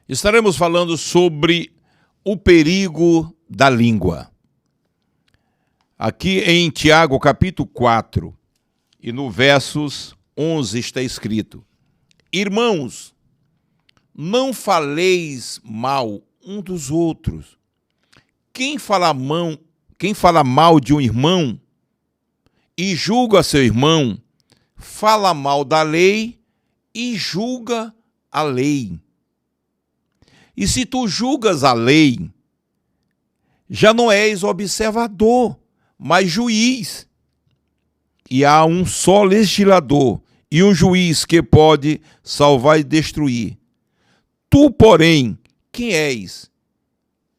Estaremos falando sobre o perigo da língua. Aqui em Tiago, capítulo 4, e no versos 11 está escrito: Irmãos, não faleis mal um dos outros. Quem fala mal de um irmão e julga seu irmão, fala mal da lei e julga a lei. E se tu julgas a lei, já não és observador, mas juiz. E há um só legislador e um juiz que pode salvar e destruir. Tu, porém, quem és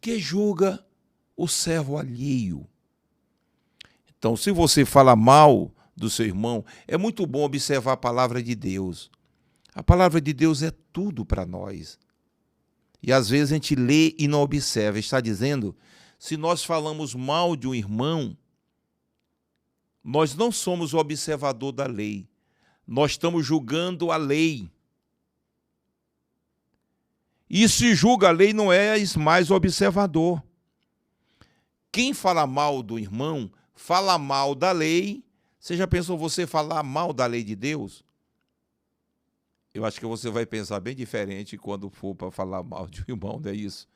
que julga o servo alheio? Então, se você fala mal do seu irmão, é muito bom observar a palavra de Deus. A palavra de Deus é tudo para nós. E às vezes a gente lê e não observa. Está dizendo, se nós falamos mal de um irmão, nós não somos o observador da lei. Nós estamos julgando a lei. E se julga a lei, não és mais observador. Quem fala mal do irmão, fala mal da lei. Você já pensou você falar mal da lei de Deus? Eu acho que você vai pensar bem diferente quando for para falar mal de um irmão, não é isso?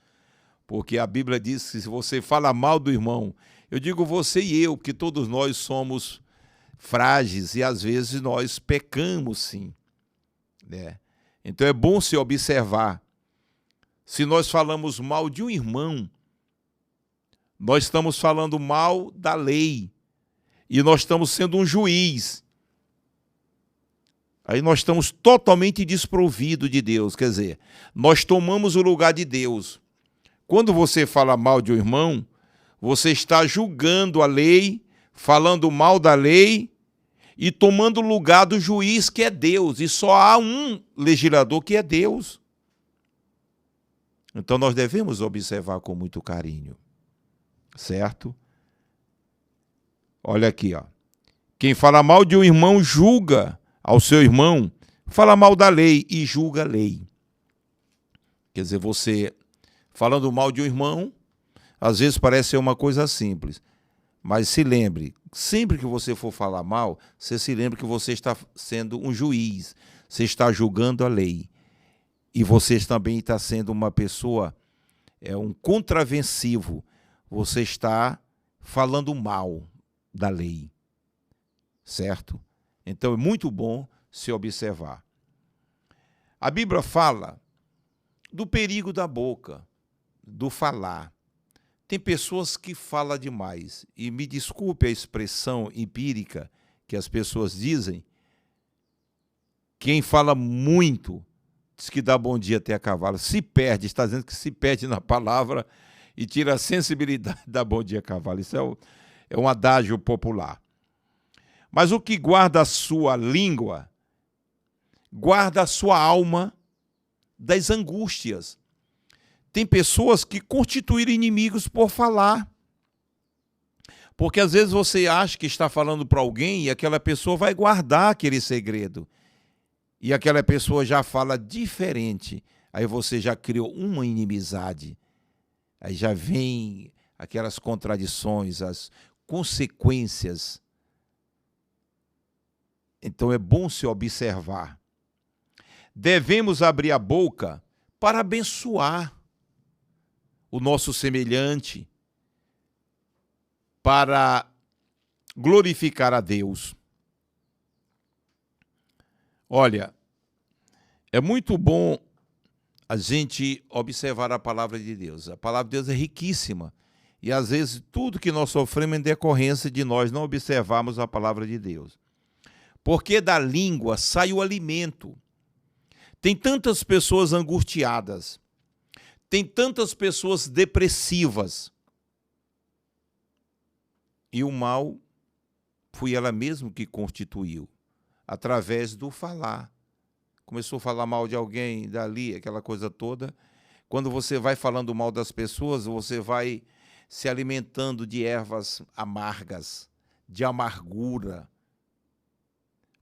Porque a Bíblia diz que se você fala mal do irmão, eu digo você e eu, que todos nós somos frágeis e às vezes nós pecamos sim, né? Então é bom se observar. Se nós falamos mal de um irmão, nós estamos falando mal da lei e nós estamos sendo um juiz. Aí nós estamos totalmente desprovidos de Deus, quer dizer, nós tomamos o lugar de Deus. Quando você fala mal de um irmão, você está julgando a lei, falando mal da lei e tomando o lugar do juiz que é Deus. E só há um legislador que é Deus. Então nós devemos observar com muito carinho, certo? Olha aqui, ó. Quem fala mal de um irmão julga ao seu irmão, fala mal da lei e julga a lei. Quer dizer, você falando mal de um irmão, às vezes parece ser uma coisa simples, mas se lembre, sempre que você for falar mal, você se lembre que você está sendo um juiz, você está julgando a lei. E você também está sendo uma pessoa, um contravensivo, você está falando mal da lei, certo? Então é muito bom se observar. A Bíblia fala do perigo da boca, do falar. Tem pessoas que falam demais, e me desculpe a expressão empírica que as pessoas dizem, quem fala muito, diz que dá bom dia até a cavalo, se perde, está dizendo que se perde na palavra e tira a sensibilidade da bom dia a cavalo. Isso é um adágio popular. Mas o que guarda a sua língua, guarda a sua alma das angústias. Tem pessoas que constituíram inimigos por falar. Porque às vezes você acha que está falando para alguém e aquela pessoa vai guardar aquele segredo. E aquela pessoa já fala diferente. Aí você já criou uma inimizade. Aí já vem aquelas contradições, as consequências. Então é bom se observar. Devemos abrir a boca para abençoar o nosso semelhante, para glorificar a Deus. Olha, é muito bom a gente observar a palavra de Deus. A palavra de Deus é riquíssima. E às vezes tudo que nós sofremos é em decorrência de nós não observarmos a palavra de Deus. Porque da língua sai o alimento. Tem tantas pessoas angustiadas, tem tantas pessoas depressivas. E o mal foi ela mesma que constituiu, através do falar. Começou a falar mal de alguém dali, aquela coisa toda. Quando você vai falando mal das pessoas, você vai se alimentando de ervas amargas, de amargura.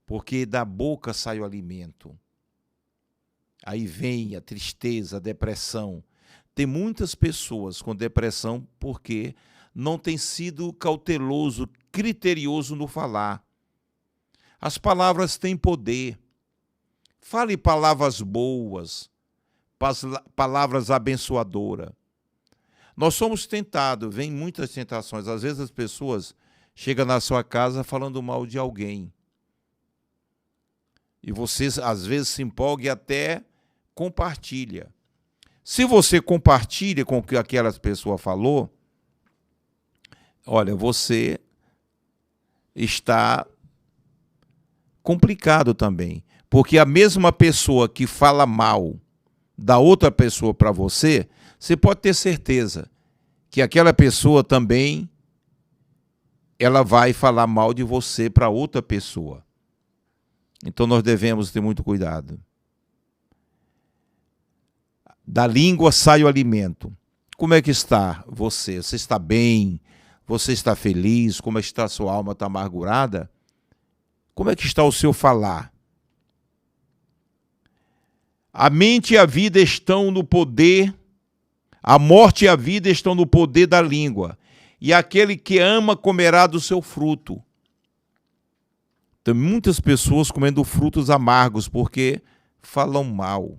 Porque da boca sai o alimento. Aí vem a tristeza, a depressão. Tem muitas pessoas com depressão porque não tem sido cauteloso, criterioso no falar. As palavras têm poder. Fale palavras boas, palavras abençoadoras. Nós somos tentados, vem muitas tentações. Às vezes as pessoas chegam na sua casa falando mal de alguém. E você, às vezes, se empolga e até compartilha. Se você compartilha com o que aquela pessoa falou, olha, você está complicado também. Porque a mesma pessoa que fala mal da outra pessoa para você, você pode ter certeza que aquela pessoa também ela vai falar mal de você para outra pessoa. Então nós devemos ter muito cuidado. Da língua sai o alimento. Como é que está você? Você está bem? Você está feliz? Como é que está a sua alma? Está amargurada? Como é que está o seu falar? A mente e a vida estão no poder, a morte e a vida estão no poder da língua. E aquele que ama comerá do seu fruto. Tem muitas pessoas comendo frutos amargos porque falam mal.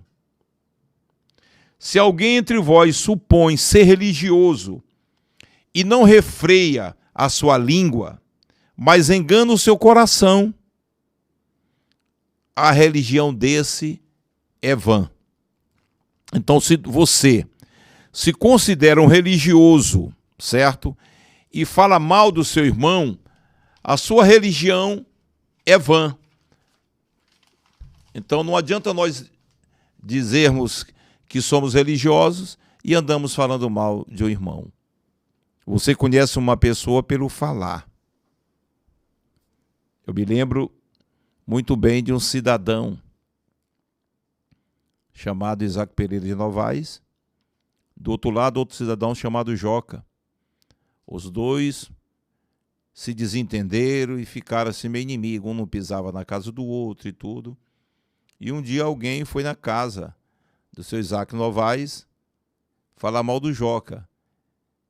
Se alguém entre vós supõe ser religioso e não refreia a sua língua, mas engana o seu coração, a religião desse é vã. Então, se você se considera um religioso, certo? E fala mal do seu irmão, a sua religião é vã. Então, não adianta nós dizermos que somos religiosos e andamos falando mal de um irmão. Você conhece uma pessoa pelo falar. Eu me lembro muito bem de um cidadão chamado Isaac Pereira de Novaes. Do outro lado, outro cidadão chamado Joca. Os dois se desentenderam e ficaram assim meio inimigos. Um não pisava na casa do outro e tudo. E um dia alguém foi na casa do seu Isaac Novaes falar mal do Joca.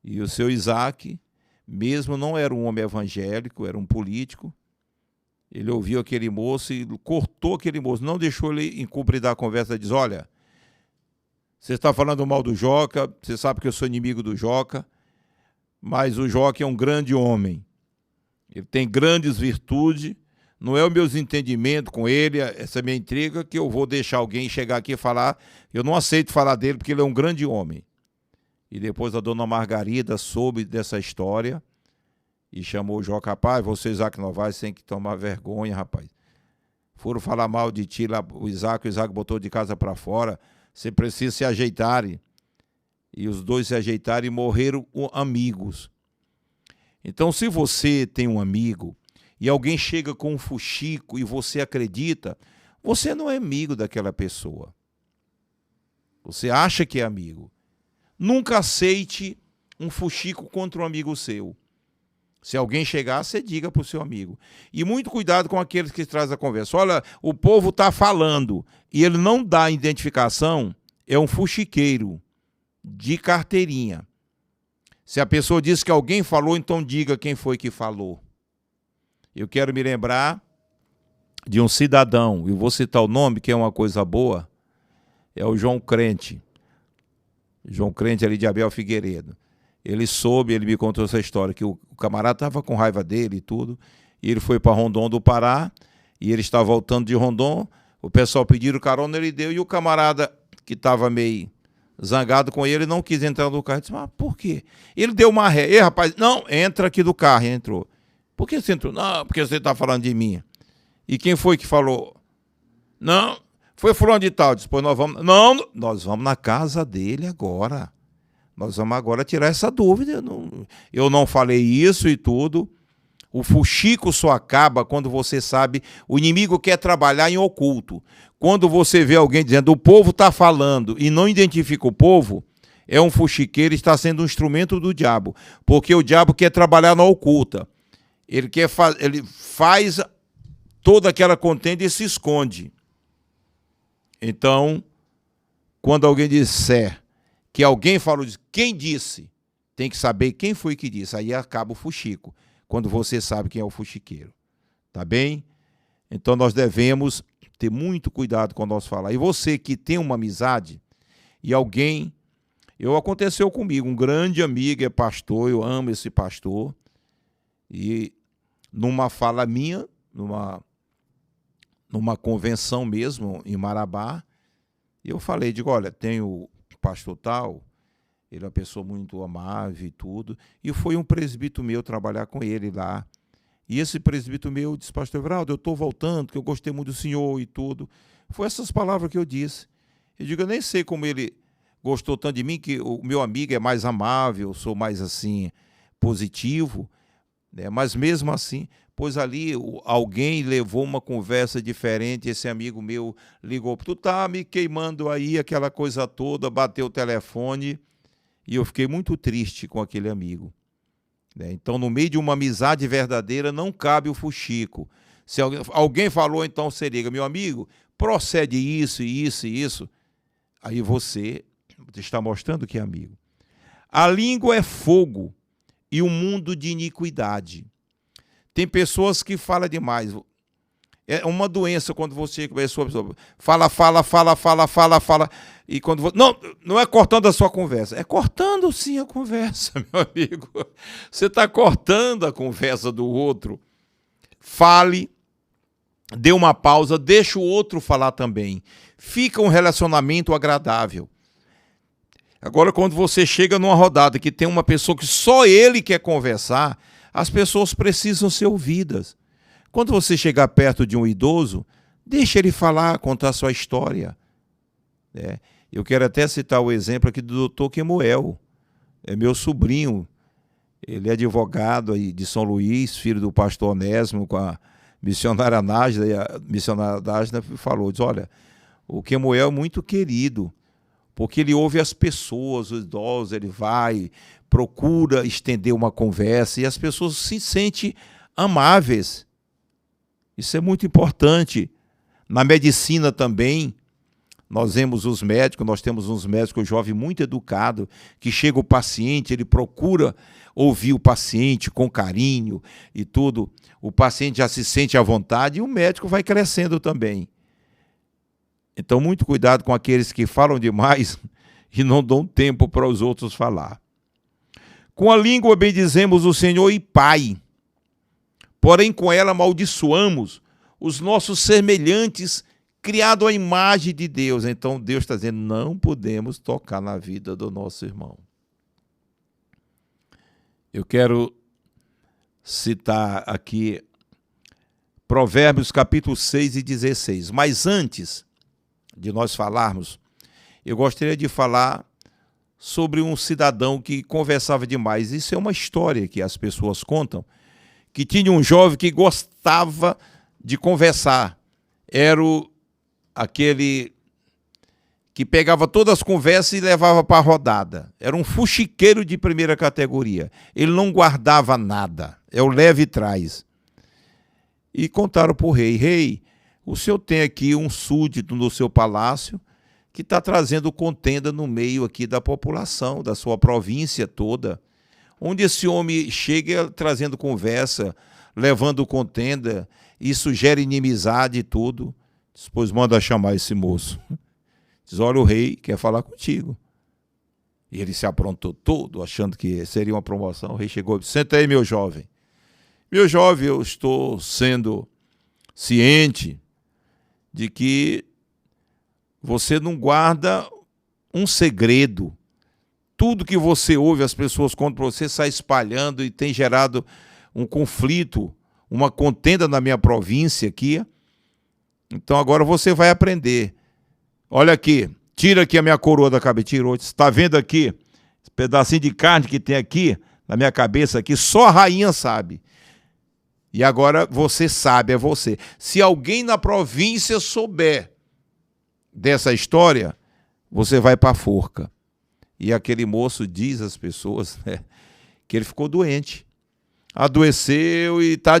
E o seu Isaac, mesmo não era um homem evangélico, era um político, ele ouviu aquele moço e cortou aquele moço, não deixou ele encobridar a conversa, diz, olha, você está falando mal do Joca, você sabe que eu sou inimigo do Joca, mas o Joca é um grande homem, ele tem grandes virtudes, não é o meu entendimento com ele, essa minha intriga, que eu vou deixar alguém chegar aqui e falar, eu não aceito falar dele porque ele é um grande homem. E depois a dona Margarida soube dessa história e chamou o Joca, rapaz, você, Isaac Novaes, tem que tomar vergonha, rapaz. Foram falar mal de ti lá, o Isaac botou de casa para fora, você precisa se ajeitar. E os dois se ajeitaram e morreram amigos. Então, se você tem um amigo e alguém chega com um fuxico e você acredita, você não é amigo daquela pessoa. Você acha que é amigo. Nunca aceite um fuxico contra um amigo seu. Se alguém chegar, você diga para o seu amigo. E muito cuidado com aqueles que trazem a conversa. Olha, o povo está falando e ele não dá identificação, é um fuxiqueiro de carteirinha. Se a pessoa diz que alguém falou, então diga quem foi que falou. Eu quero me lembrar de um cidadão, e vou citar o nome, que é uma coisa boa, é o João Crente. João Crente ali de Abel Figueiredo. Ele soube, ele me contou essa história, que o camarada estava com raiva dele e tudo, e ele foi para Rondon do Pará, e ele estava voltando de Rondon, o pessoal pediram carona, ele deu, e o camarada que estava meio zangado com ele, não quis entrar no carro. Ele disse, mas por quê? Ele deu uma ré. Ei, rapaz, não, entra aqui do carro. E entrou. Por que você entrou? Não, porque você está falando de mim. E quem foi que falou? Não, foi fulano de tal. Depois nós vamos... Não, nós vamos na casa dele agora. Nós vamos agora tirar essa dúvida. Eu não falei isso e tudo. O fuxico só acaba quando você sabe, o inimigo quer trabalhar em oculto. Quando você vê alguém dizendo, o povo está falando e não identifica o povo, é um fuxiqueiro e está sendo um instrumento do diabo. Porque o diabo quer trabalhar na oculta. Ele faz toda aquela contenda e se esconde. Então, quando alguém disser que alguém falou, quem disse, tem que saber quem foi que disse. Aí acaba o fuxico, quando você sabe quem é o fuxiqueiro. Tá bem? Então nós devemos ter muito cuidado quando nós falar. E você que tem uma amizade e alguém... Aconteceu comigo, um grande amigo é pastor, eu amo esse pastor, e numa fala minha, numa convenção mesmo, em Marabá, eu falei, digo, olha, tem o pastor tal, ele é uma pessoa muito amável e tudo, e foi um presbítero meu trabalhar com ele lá, e esse presbítero meu disse, pastor Everaldo, eu estou voltando, que eu gostei muito do senhor e tudo, foi essas palavras que eu disse. Eu digo, eu nem sei como ele gostou tanto de mim, que o meu amigo é mais amável, sou mais assim, positivo, né? Mas mesmo assim, pois ali alguém levou uma conversa diferente, esse amigo meu ligou, tu tá me queimando aí, aquela coisa toda, bateu o telefone, e eu fiquei muito triste com aquele amigo, né? Então, no meio de uma amizade verdadeira, não cabe o fuxico. Se alguém falou, então você liga, meu amigo, procede isso, isso e isso, aí você está mostrando que é amigo. A língua é fogo e um mundo de iniquidade. Tem pessoas que falam demais. É uma doença quando você começou a pessoa fala. E quando você, não é cortando a sua conversa, é cortando sim a conversa, meu amigo. Você está cortando a conversa do outro. Fale, dê uma pausa, deixa o outro falar também. Fica um relacionamento agradável. Agora, quando você chega numa rodada que tem uma pessoa que só ele quer conversar, as pessoas precisam ser ouvidas. Quando você chegar perto de um idoso, deixa ele falar, contar a sua história. Eu quero até citar o exemplo aqui do Dr. Kemuel. É meu sobrinho. Ele é advogado aí de São Luís, filho do pastor Onésimo, com a missionária Nájila. E a missionária Nájila falou, diz, olha, o Kemuel é muito querido, porque ele ouve as pessoas, os idosos, ele vai, procura estender uma conversa e as pessoas se sentem amáveis. Isso é muito importante. Na medicina também, nós temos uns médicos jovens muito educados, que chega o paciente, ele procura ouvir o paciente com carinho e tudo. O paciente já se sente à vontade e o médico vai crescendo também. Então, muito cuidado com aqueles que falam demais e não dão tempo para os outros falar. Com a língua bendizemos o Senhor e Pai, porém com ela amaldiçoamos os nossos semelhantes, criados à imagem de Deus. Então, Deus está dizendo, não podemos tocar na vida do nosso irmão. Eu quero citar aqui Provérbios capítulo 6 e 16. Mas antes de nós falarmos, eu gostaria de falar sobre um cidadão que conversava demais. Isso é uma história que as pessoas contam, que tinha um jovem que gostava de conversar. Era aquele que pegava todas as conversas e levava para a rodada. Era um fuxiqueiro de primeira categoria. Ele não guardava nada. É o leve e traz. E contaram para o rei, rei, o senhor tem aqui um súdito no seu palácio que está trazendo contenda no meio aqui da população, da sua província toda, onde esse homem chega trazendo conversa, levando contenda, isso gera inimizade e tudo. Depois manda chamar esse moço. Diz, olha, o rei quer falar contigo. E ele se aprontou todo, achando que seria uma promoção. O rei chegou e disse, senta aí, meu jovem. Meu jovem, eu estou sendo ciente de que você não guarda um segredo. Tudo que você ouve, as pessoas contam para você, sai espalhando e tem gerado um conflito, uma contenda na minha província aqui. Então agora você vai aprender. Olha aqui, tira aqui a minha coroa da cabeça. Tirou. Está vendo aqui? Esse pedacinho de carne que tem aqui, na minha cabeça aqui, só a rainha sabe. E agora você sabe, é você. Se alguém na província souber dessa história, você vai para a forca. E aquele moço diz às pessoas, né, que ele ficou doente. Adoeceu e está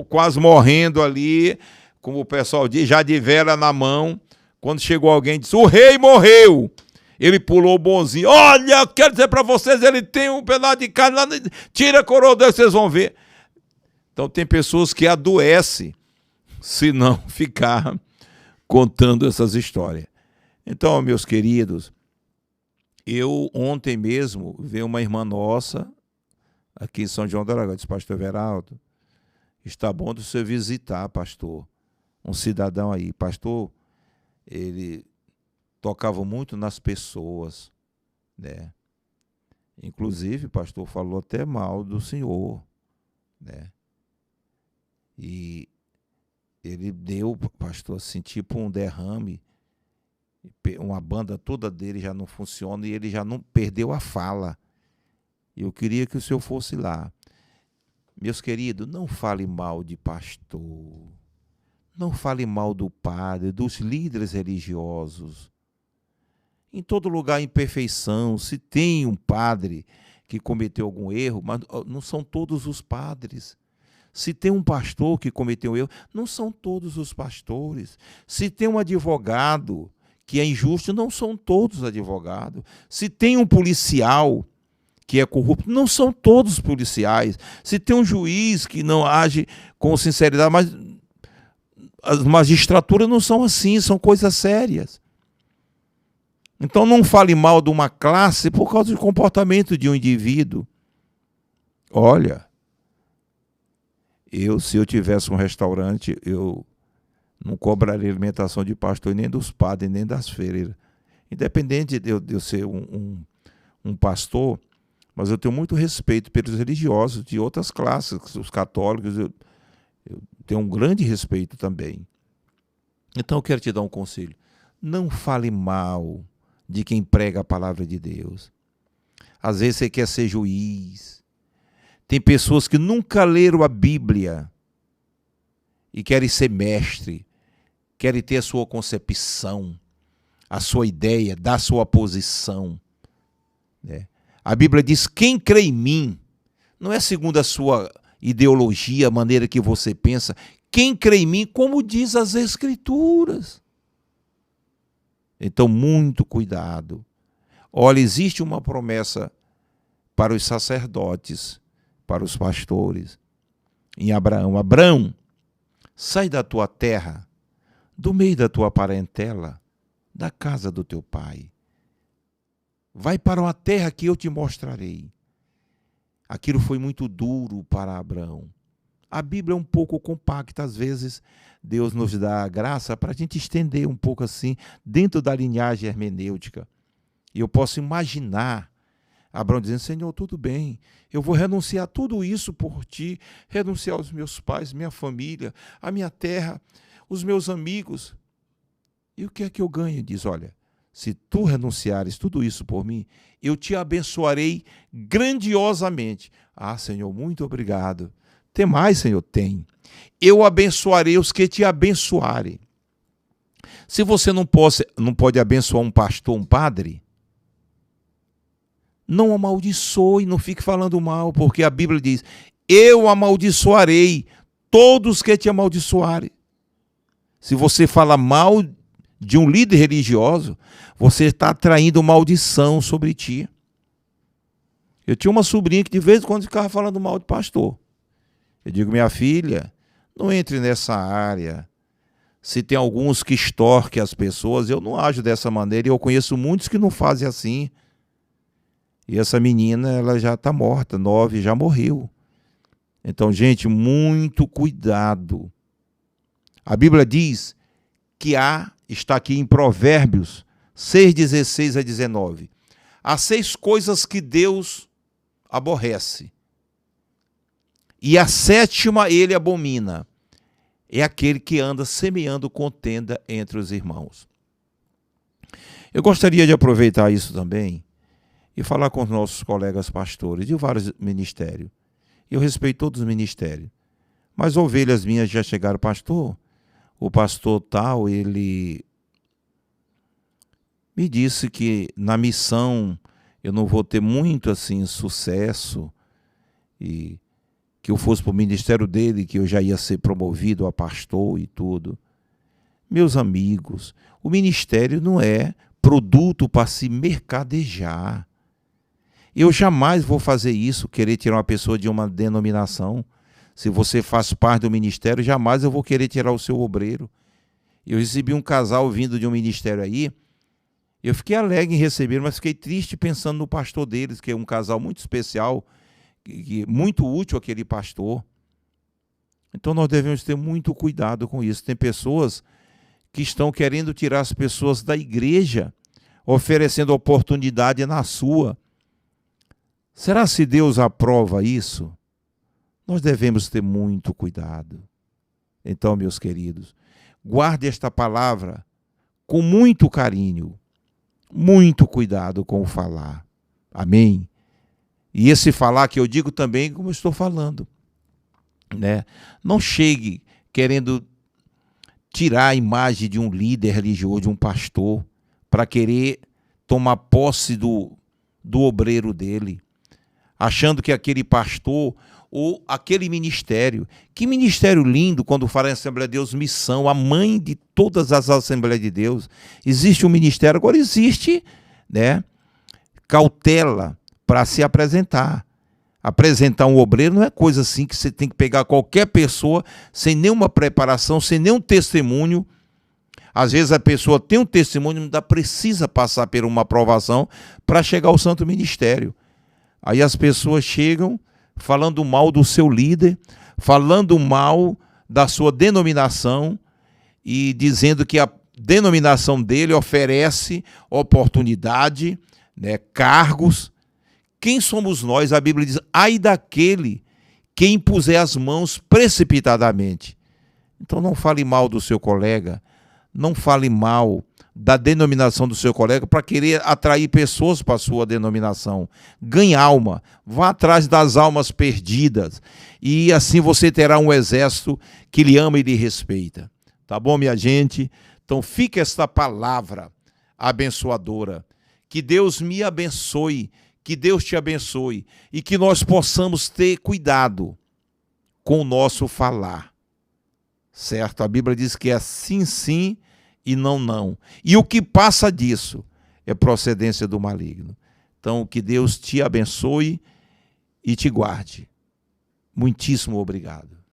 quase morrendo ali, como o pessoal diz, já de vela na mão, Quando chegou alguém e disse, o rei morreu. Ele pulou bonzinho. Olha, quero dizer para vocês, ele tem um pedaço de carne lá. Tira a coroa dele, vocês vão ver. Então tem pessoas que adoecem se não ficar contando essas histórias. Então, meus queridos, eu ontem mesmo vi uma irmã nossa, aqui em São João do Aragão, disse, pastor Everaldo, está bom de você visitar, pastor, um cidadão aí. Pastor, ele tocava muito nas pessoas, né? Inclusive, o pastor falou até mal do senhor, né? E ele deu, pastor, assim, tipo um derrame, uma banda toda dele já não funciona e ele já não perdeu a fala. Eu queria que o senhor fosse lá. Meus queridos, não fale mal de pastor, não fale mal do padre, dos líderes religiosos. Em todo lugar, imperfeição. Se tem um padre que cometeu algum erro, mas não são todos os padres. Se tem um pastor que cometeu erro, não são todos os pastores. Se tem um advogado que é injusto, não são todos os advogados. Se tem um policial que é corrupto, não são todos os policiais. Se tem um juiz que não age com sinceridade, mas as magistraturas não são assim, são coisas sérias. Então não fale mal de uma classe por causa do comportamento de um indivíduo. Olha, se eu tivesse um restaurante, eu não cobraria alimentação de pastor, nem dos padres, nem das freiras. Independente de eu ser um pastor, mas eu tenho muito respeito pelos religiosos de outras classes, os católicos, eu tenho um grande respeito também. Então eu quero te dar um conselho. Não fale mal de quem prega a palavra de Deus. Às vezes você quer ser juiz. Tem pessoas que nunca leram a Bíblia e querem ser mestre, querem ter a sua concepção, a sua ideia, dar a sua posição, né? A Bíblia diz, quem crê em mim, não é segundo a sua ideologia, a maneira que você pensa, quem crê em mim, como diz as Escrituras. Então, muito cuidado. Olha, existe uma promessa para os sacerdotes, para os pastores, em Abraão. Abraão, sai da tua terra, do meio da tua parentela, da casa do teu pai. Vai para uma terra que eu te mostrarei. Aquilo foi muito duro para Abraão. A Bíblia é um pouco compacta, às vezes Deus nos dá a graça para a gente estender um pouco assim, dentro da linhagem hermenêutica. E eu posso imaginar Abraão dizendo, Senhor, tudo bem, eu vou renunciar tudo isso por ti, renunciar aos meus pais, minha família, a minha terra, os meus amigos. E o que é que eu ganho? Diz, olha, se tu renunciares tudo isso por mim, eu te abençoarei grandiosamente. Ah, Senhor, muito obrigado. Tem mais, Senhor? Tem. Eu abençoarei os que te abençoarem. Se você não pode abençoar um pastor, um padre, não amaldiçoe, não fique falando mal, porque a Bíblia diz, eu amaldiçoarei todos que te amaldiçoarem. Se você fala mal de um líder religioso, você está atraindo maldição sobre ti. Eu tinha uma sobrinha que de vez em quando ficava falando mal de pastor. Eu digo, minha filha, não entre nessa área. Se tem alguns que extorquem as pessoas, eu não ajo dessa maneira. E eu conheço muitos que não fazem assim. E essa menina, ela já está morta, 9, já morreu. Então, gente, muito cuidado. A Bíblia diz que está aqui em Provérbios 6, 16 a 19. Há 6 coisas que Deus aborrece. E a 7ª ele abomina. É aquele que anda semeando contenda entre os irmãos. Eu gostaria de aproveitar isso também e falar com os nossos colegas pastores de vários ministérios. Eu respeito todos os ministérios. Mas ovelhas minhas já chegaram, pastor. O pastor tal, ele me disse que na missão eu não vou ter muito assim sucesso e que eu fosse para o ministério dele, que eu já ia ser promovido a pastor e tudo. Meus amigos, o ministério não é produto para se mercadejar. Eu jamais vou fazer isso, querer tirar uma pessoa de uma denominação. Se você faz parte do ministério, jamais eu vou querer tirar o seu obreiro. Eu recebi um casal vindo de um ministério aí, eu fiquei alegre em receber, mas fiquei triste pensando no pastor deles, que é um casal muito especial, muito útil aquele pastor. Então nós devemos ter muito cuidado com isso. Tem pessoas que estão querendo tirar as pessoas da igreja, oferecendo oportunidade na sua. Será se Deus aprova isso? Nós devemos ter muito cuidado. Então, meus queridos, guarde esta palavra com muito carinho, muito cuidado com o falar. Amém? E esse falar que eu digo também como eu estou falando, né? Não chegue querendo tirar a imagem de um líder religioso, de um pastor, para querer tomar posse do obreiro dele, achando que aquele pastor ou aquele ministério, que ministério lindo quando fala em Assembleia de Deus, missão, a mãe de todas as Assembleias de Deus, existe um ministério, agora existe, né, cautela para se apresentar. Apresentar um obreiro não é coisa assim que você tem que pegar qualquer pessoa sem nenhuma preparação, sem nenhum testemunho. Às vezes a pessoa tem um testemunho, ainda precisa passar por uma aprovação para chegar ao santo ministério. Aí as pessoas chegam falando mal do seu líder, falando mal da sua denominação e dizendo que a denominação dele oferece oportunidade, né, cargos. Quem somos nós? A Bíblia diz, ai daquele que impuser as mãos precipitadamente. Então não fale mal do seu colega, não fale mal da denominação do seu colega para querer atrair pessoas para a sua denominação. Ganhe alma, vá atrás das almas perdidas e assim você terá um exército que lhe ama e lhe respeita. Tá bom, minha gente? Então fica esta palavra abençoadora. Que Deus me abençoe, que Deus te abençoe e que nós possamos ter cuidado com o nosso falar. Certo? A Bíblia diz que é sim, sim e não, não. E o que passa disso é procedência do maligno. Então, que Deus te abençoe e te guarde. Muitíssimo obrigado.